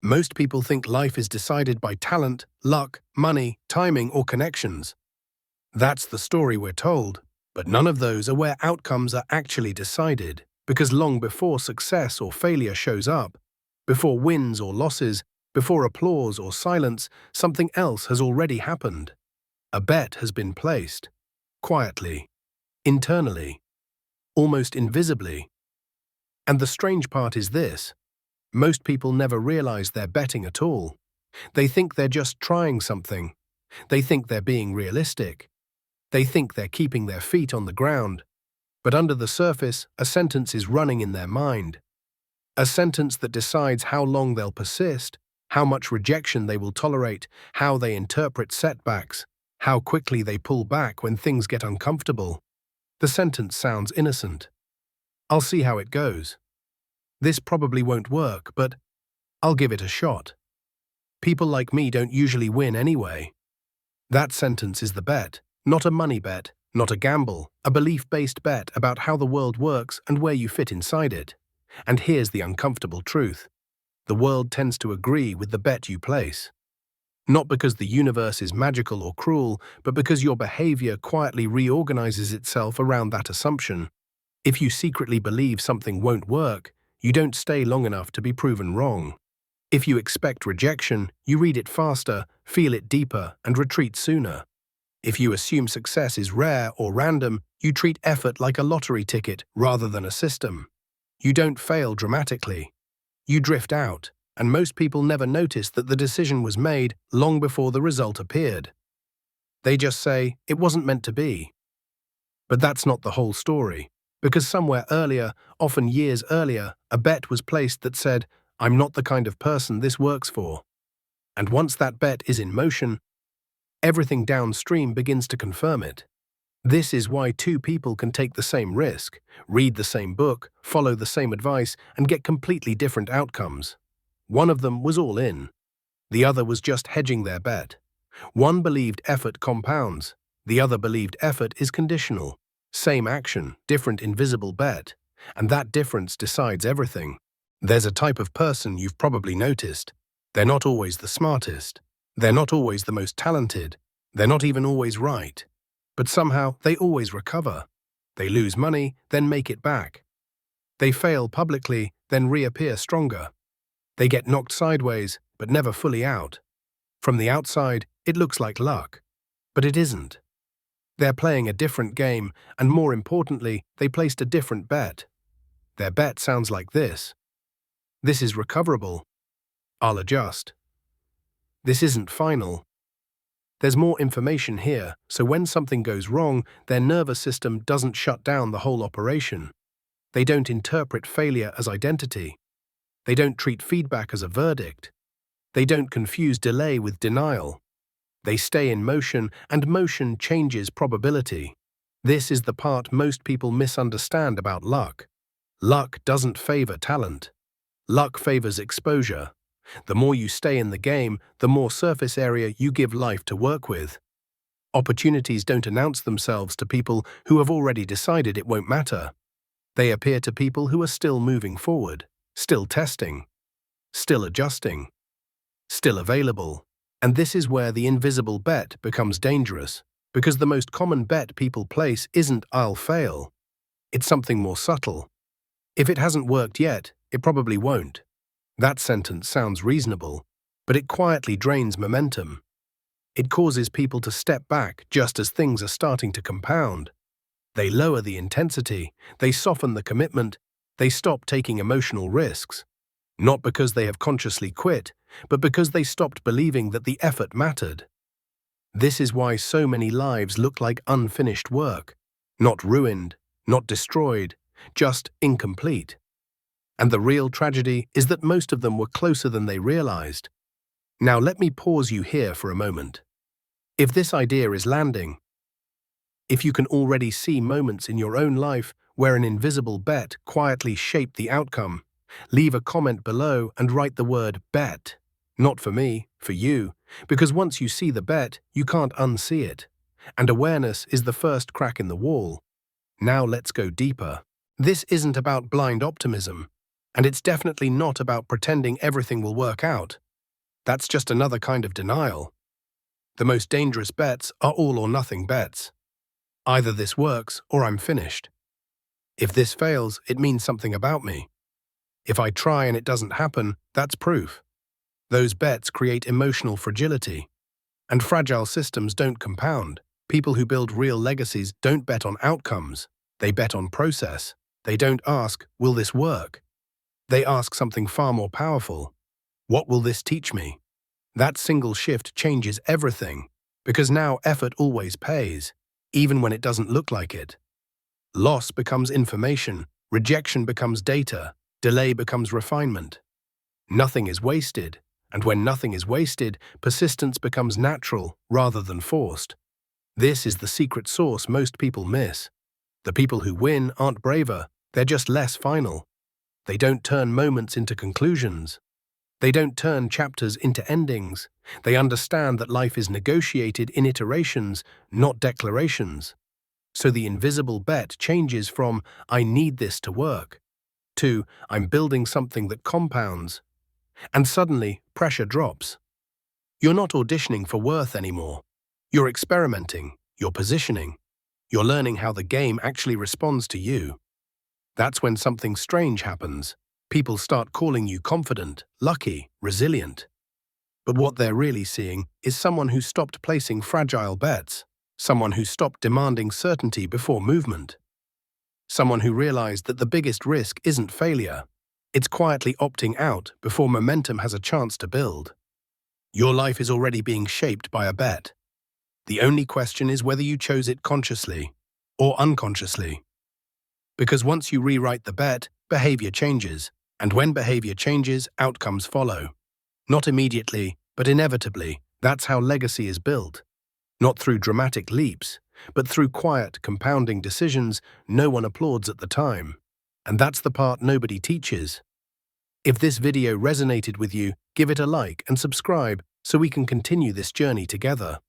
Most people think life is decided by talent, luck, money, timing, or connections. That's the story we're told, but none of those are where outcomes are actually decided, because long before success or failure shows up, before wins or losses, before applause or silence, something else has already happened. A bet has been placed, quietly, internally, almost invisibly. And the strange part is this: most people never realize they're betting at all. They think they're just trying something. They think they're being realistic. They think they're keeping their feet on the ground. But under the surface, a sentence is running in their mind. A sentence that decides how long they'll persist, how much rejection they will tolerate, how they interpret setbacks, how quickly they pull back when things get uncomfortable. The sentence sounds innocent. I'll see how it goes. This probably won't work, but I'll give it a shot. People like me don't usually win anyway. That sentence is the bet, not a money bet, not a gamble, a belief-based bet about how the world works and where you fit inside it. And here's the uncomfortable truth: the world tends to agree with the bet you place. Not because the universe is magical or cruel, but because your behavior quietly reorganizes itself around that assumption. If you secretly believe something won't work, you don't stay long enough to be proven wrong. If you expect rejection, you read it faster, feel it deeper, and retreat sooner. If you assume success is rare or random, you treat effort like a lottery ticket rather than a system. You don't fail dramatically. You drift out, and most people never notice that the decision was made long before the result appeared. They just say, "It wasn't meant to be." But that's not the whole story, because somewhere earlier, often years earlier, a bet was placed that said, "I'm not the kind of person this works for." And once that bet is in motion, everything downstream begins to confirm it. This is why two people can take the same risk, read the same book, follow the same advice, and get completely different outcomes. One of them was all in. The other was just hedging their bet. One believed effort compounds. The other believed effort is conditional. Same action, different invisible bet. And that difference decides everything. There's a type of person you've probably noticed. They're not always the smartest. They're not always the most talented. They're not even always right. But somehow they always recover. They lose money, then make it back. They fail publicly, then reappear stronger. They get knocked sideways, but never fully out. From the outside, it looks like luck. But it isn't. They're playing a different game, and more importantly, they placed a different bet. Their bet sounds like this: "This is recoverable. I'll adjust. This isn't final." There's more information here, so when something goes wrong, their nervous system doesn't shut down the whole operation. They don't interpret failure as identity. They don't treat feedback as a verdict. They don't confuse delay with denial. They stay in motion, and motion changes probability. This is the part most people misunderstand about luck. Luck doesn't favor talent. Luck favors exposure. The more you stay in the game, the more surface area you give life to work with. Opportunities don't announce themselves to people who have already decided it won't matter. They appear to people who are still moving forward, still testing, still adjusting, still available. And this is where the invisible bet becomes dangerous, because the most common bet people place isn't "I'll fail." It's something more subtle. If it hasn't worked yet, it probably won't. That sentence sounds reasonable, but it quietly drains momentum. It causes people to step back just as things are starting to compound. They lower the intensity, they soften the commitment, they stop taking emotional risks. Not because they have consciously quit, but because they stopped believing that the effort mattered. This is why so many lives look like unfinished work. Not ruined, not destroyed, just incomplete. And the real tragedy is that most of them were closer than they realized. Now let me pause you here for a moment. If this idea is landing, if you can already see moments in your own life where an invisible bet quietly shaped the outcome, leave a comment below and write the word "bet." Not for me, for you, because once you see the bet, you can't unsee it. And awareness is the first crack in the wall. Now let's go deeper. This isn't about blind optimism. And it's definitely not about pretending everything will work out. That's just another kind of denial. The most dangerous bets are all or nothing bets. Either this works or I'm finished. If this fails, it means something about me. If I try and it doesn't happen, that's proof. Those bets create emotional fragility. And fragile systems don't compound. People who build real legacies don't bet on outcomes. They bet on process. They don't ask, will this work? They ask something far more powerful. What will this teach me? That single shift changes everything, because now effort always pays, even when it doesn't look like it. Loss becomes information, rejection becomes data, delay becomes refinement. Nothing is wasted, and when nothing is wasted, persistence becomes natural rather than forced. This is the secret sauce most people miss. The people who win aren't braver, they're just less final. They don't turn moments into conclusions. They don't turn chapters into endings. They understand that life is negotiated in iterations, not declarations. So the invisible bet changes from, I need this to work, to, I'm building something that compounds. And suddenly, pressure drops. You're not auditioning for worth anymore. You're experimenting, you're positioning. You're learning how the game actually responds to you. That's when something strange happens. People start calling you confident, lucky, resilient. But what they're really seeing is someone who stopped placing fragile bets, someone who stopped demanding certainty before movement, someone who realized that the biggest risk isn't failure. It's quietly opting out before momentum has a chance to build. Your life is already being shaped by a bet. The only question is whether you chose it consciously or unconsciously. Because once you rewrite the bet, behavior changes. And when behavior changes, outcomes follow. Not immediately, but inevitably. That's how legacy is built. Not through dramatic leaps, but through quiet, compounding decisions no one applauds at the time. And that's the part nobody teaches. If this video resonated with you, give it a like and subscribe so we can continue this journey together.